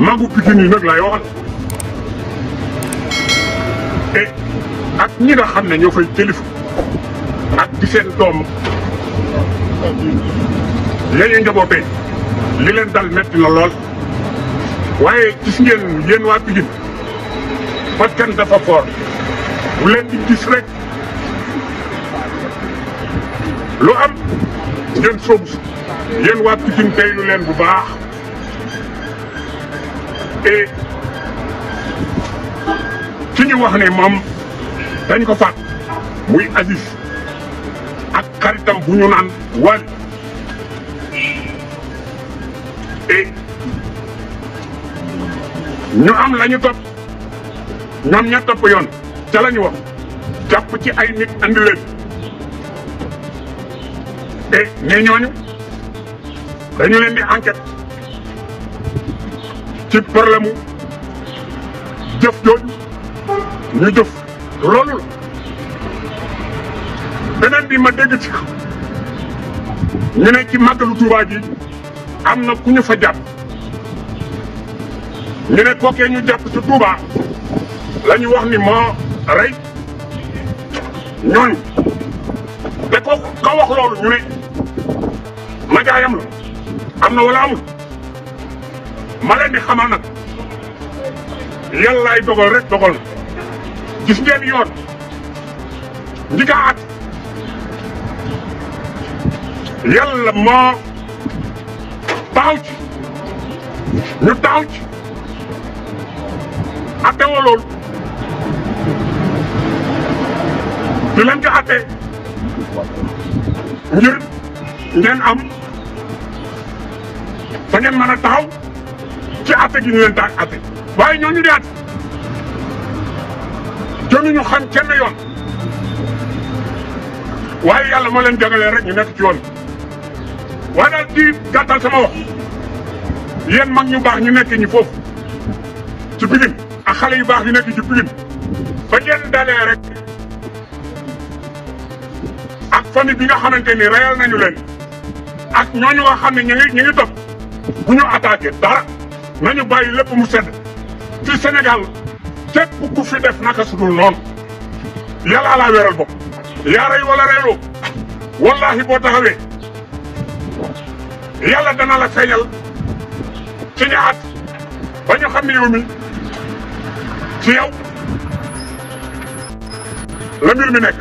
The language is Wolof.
magu Pikine yi nag laay waxal et ak ñi nga xam ne ñoo fay kilifa ak di seen doom yañu njabootee li leen dal metti na lool waaye gis ngeen yéen waa Pikine bakkan dafa fort bu leen di gis rek lu am ngeen sóobu si yéen waa Pikine teylu leen bu baax et ci ñu wax ne moom dañ ko faat muy Aziz ak xaritam bu ñu naan Wally et ñu am la ñu topp ñoom ña topp yoon ca la ñu wax jàpp ci ay nit andi leen et ne ñooñu dañu leen di enquête ci problème mu jëf jooju ñu jëf loolu la beneen bi ma dégg ci ñu ne ci màggalu Tuubaa gi am na ku ñu fa jàpp ñu ne kookee ñu jàpp ci Tuubaa la ñu wax ni moo rey ñooñu te ko ka wax loolu ñu ne majaayam la am na wala amul ma leen di xamal nag yàllaay dogal rek dogal na gis ngeen yoon ñi ka at yàlla moo taxaw ci ñu taxaw ci atte woo loolu di leen ko atte ngir ngeen am fa ngeen mën a taxaw ci atte gi ñu leen taag atte waaye ñooñu di at jonuñu xam kenn yoon waaye yàlla moo leen jagalee rek ñu nekk ci yoon waaye daal di gàttal sama wax yéen mag ñu baax ñu nekk ñi foofu ci Pikine ak xale yu baax yu nekk ci Pikine ba ngeen dalee rek ak famille bi nga xamante ni reyal nañu leen ak ñooñu nga xam ne ñu ngi topp bu ñu attaqué dara nañu bàyyi lépp mu sedd ci Sénégal képp ku fi def naka su dul noonu yàlla laa weeral bopp yaa rey wala reyloo wallahi boo taxawee yàlla dana la feeñal ci ñaat ba ñu xam ne yow mi ci yow la mbir mi nekk